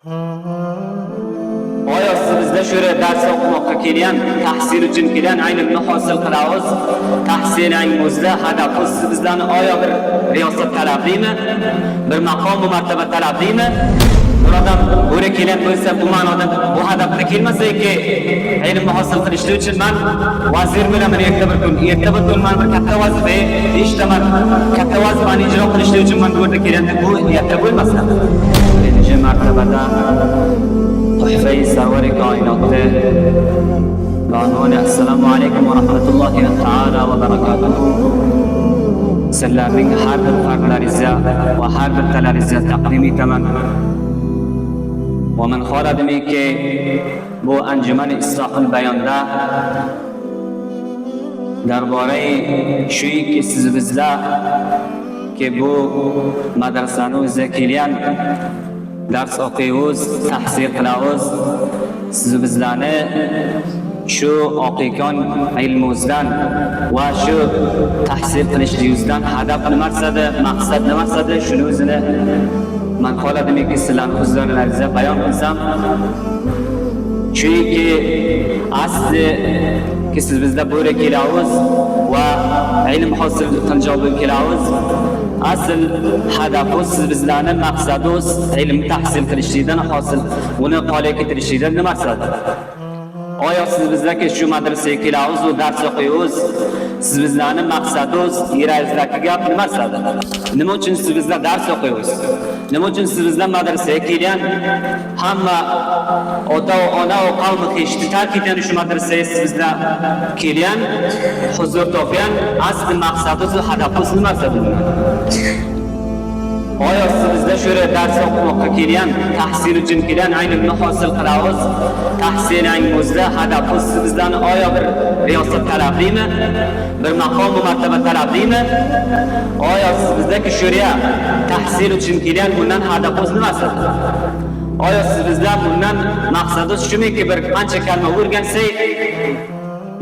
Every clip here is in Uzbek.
Oya bizda shu dars o'qimoqqa kelgan, tahsil uchun kelgan, ilmni hosil qilamiz. Tahsilning o'zida hadafimiz bizlarni oya bir riyosat talablimi? Bir maqom va martaba talablimi? Buradan bo'ra kelgan bo'lsa, bu ma'noda bu hadafga kelmasa-ki, ilmni hosil qilish uchun men vazir bo'laman erta bir kun men bir katta vazifa eshitaman. Katta vazifani ijro qilish uchun men bu yerda kelganda bu niyatda bo'lmasa, birinchi martabada Tuhfa-i Sarvar-i Koinotda Assalomu alaykum va rahmatullohi ta'ala va barakatuh. Sizlarning har bir farqlaringizga va har bir talaringizga taqdim etaman. Va men xohladimki bu anjuman islohul bayonda darborai shuki siz bizlar ki bu madrasani o'ziga kelgan dars o'qiymiz, tahsil qilamiz. Siz bizlarni shu oqikon ilmimizdan va shu tahsil qilishingizdan hadaf nimasada, maqsad nimasada, shuni o'zini men xohladimki sizlarning huzurlaringizda bayon qilsam. Chunki asli ki siz bizlar bu yerga kelamiz va ilm hosil qilib kelamiz. Asl hadafimiz siz bizlarning maqsadimiz ilm tahsil qilishdan hosil uni qo'lga keltirishdan nimasidir? Oya siz bizlarga shu madrasaga kelamiz va dars o'qiymiz. Siz bizlarning maqsadimiz yuragizdagi gap nimasidir? Nima uchun siz bizlar dars o'qiymiz? Nima uchun siz bizlar madrasaga kelgan? Hamma ota va ona va qavmi kechdi tark etgan shu madrasaga siz bizlar kelgan, huzur topgan, asli maqsadimiz va hadafimiz nimasidir? Oya siz bizlar shu dars o'qimoqqa kelgan, tahsil uchun kelgan, ilmni hosil qilamiz. Tahsilning o'zida hadafimiz siz bizlarni oya bir riyosat talablimi? Bir maqom va martaba talablimi? Oya siz bizlarga shu tahsil uchun kelgan, bundan hadafimiz nimasidir? Oya siz bizlar bundan maqsadimiz shumiki bir qancha kalma o'rgansak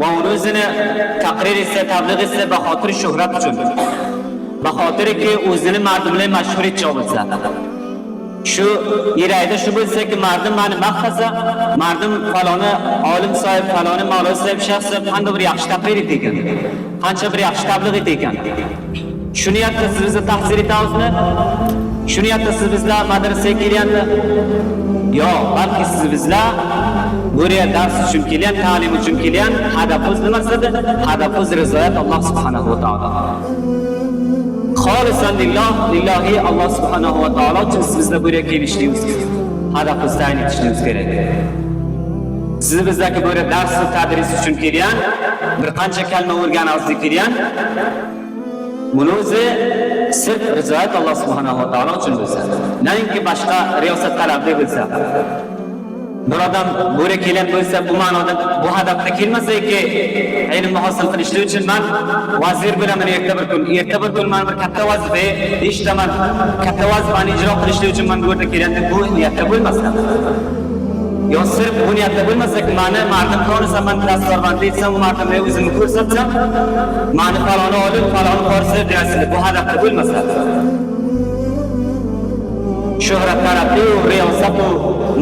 va uni o'zini taqrir etsa, tabliğ etsa, baxotir shuhrat uchun. Baxotirki o'zini mardimlar mashhur etcha bo'lsa. Shu yuragida shu bo'lsa-ki, mardim meni maqtasa, mardim faloni olim sohib, faloni mavlovi sohib shaxs qanday bir yaxshi taqrir ekan, qancha bir yaxshi tabliğ ekan. Shu niyatda siz bizlar tahsil etamizmi? Shu niyatda siz bizlar madrasaga kelganmi? Yo'q, balki siz bizlar bu yerga dars uchun kelgan, ta'lim uchun kelgan, hadafimiz nimasidir? Hadafimiz rizoyat Alloh subhanahu va taolo. Xolisan lillahi Alloh subhanahu va taolo uchun siz bizlar bu yerga kelishimiz kerak. Hadafimizni tayin etishimiz kerak. Siz bizlarga bu yerga dars va tadris uchun kelgan, bir qancha kalma o'rganishga kelgan. Buni o'zi sirf rizoyat Alloh subhanahu va taolo uchun bo'lsa, naki boshqa riyosat talabli bo'lsa. Bir odam bu yerga kelgan bo'lsa, bu ma'noda bu hadafga kelmasa-ki, ilmni hosil qilish uchun men vazir bo'laman erta bir kun men bir katta vazifa eshitaman. Katta vazifani ijro qilish uchun men bu yerga kelganda bu niyatda bo'lmasa. Yo sirf bu niyatda bo'lmasa-ki, meni mardim ko'rsam, men dastorbandiy etsam, u mardimga o'zimni ko'rsatsam, meni faloni olim, faloni qorsi deyasiz. Bu hadafda bo'lmasa. Shuhrat tarafli, riyosat va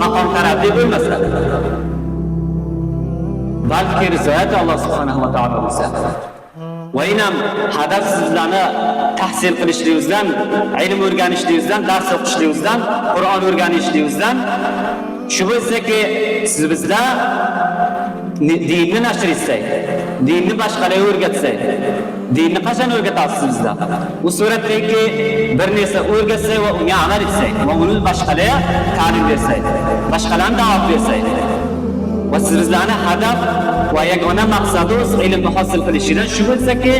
maqom tarafli bo'lmasa, balki rizoyat Alloh subhanahu va taolo bo'lsa. Va inam hadaf sizlarni tahsil qilishingizdan, ilm o'rganishingizdan, dars o'qishingizdan, Qur'on o'rganishingizdan shu bo'lsa-ki, siz bizlar dinni nashr etsak, dinni boshqalarga o'rgatsak, dinni qachon o'rgatasiz bizlar? Bu suratdagi bir narsa o'rgatsak va unga amal etsak, va uni boshqalarga ta'lim bersak, boshqalarga da'vat bersak. Va siz bizlarning hadaf va yagona maqsadimiz ilmni hosil qilishdan shu bo'lsa-ki,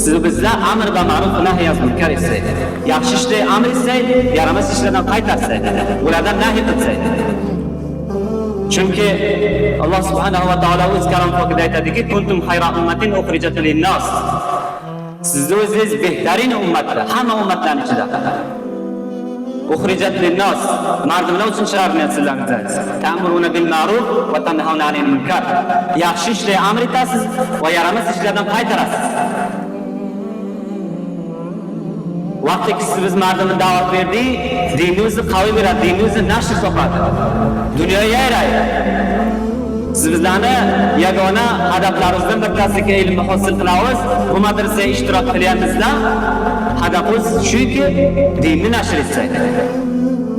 siz bizlar amr va ma'ruf va nahy anil munkar etsak, yaxshi ishni amr etsak, yaramas ishlardan qaytarsak, ulardan nahy etsak. Chunki Alloh subhanahu va taolo o'z kalom pokida aytadiki, kuntum khayra ummatin ukhrijat lin-nas. Siz o'zingiz behtarin ummatlar, hamma ummatlarning ichida. Ukhrijat lin-nas, mardimlar uchun chiqarilgan sizlarni. Ta'muruna bil ma'ruf va tanhauna 'anil munkar. Yaxshi ishni amr etasiz va yaramas ishlardan qaytarasiz. vaqtiki biz mardimni da'vat berdik, dinimizni qaviy beradi, dinimizni nashr topadi. Dunyoga yayraydi. Siz bizlarni yagona hadaflarimizdan bittasiki ilmni hosil qilamiz. Bu madrasaga ishtirok qilyapmizda. Hadafimiz shuki, dinni nashr etsak.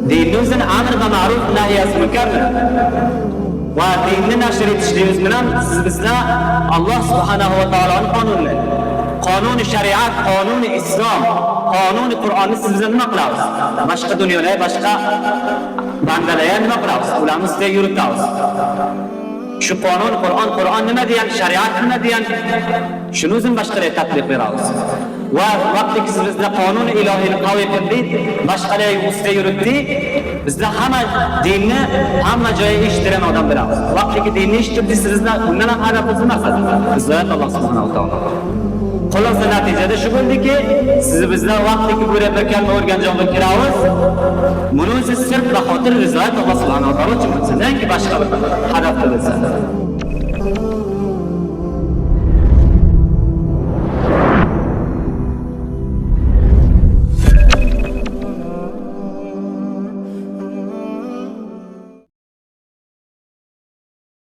Dinimizning amr va ma'ruf nahy anil munkar va dinni nashr etishimiz bilan siz bizlar Alloh subhanahu va taoloning qonunlari, qonuni shariat, qonuni islom, qonuni Qur'onni siz bizlar nima qilamiz? Boshqa dunyolar, boshqa bandalar nima qilamiz? Ularni ustida yuritamiz. Shu qonun, Qur'on nima degan, shariat nima degan, shuni o'zim boshqalarga tatbiq beramiz. Va vaqtiki siz bizlar qonun ilohiyni qaviy qildik, boshqalarga ustida yuritdik, bizlar hamma dinni hamma joyga eshittirgan odam bo'lamiz. Vaqtiki dinni eshittirdik, sizlar bundan ham hadafimiz nima? Bizlar Alloh subhanahu va taolo. Xulosa natijada shu bo'ldiki, siz bizlar vaqtiki bu yerga kalma o'rganjoqqa kiramiz. Buni o'zi sir va xotir rizoat Alloh subhanahu va taolo uchun bo'lsa, boshqa bir hadafda bo'lsa.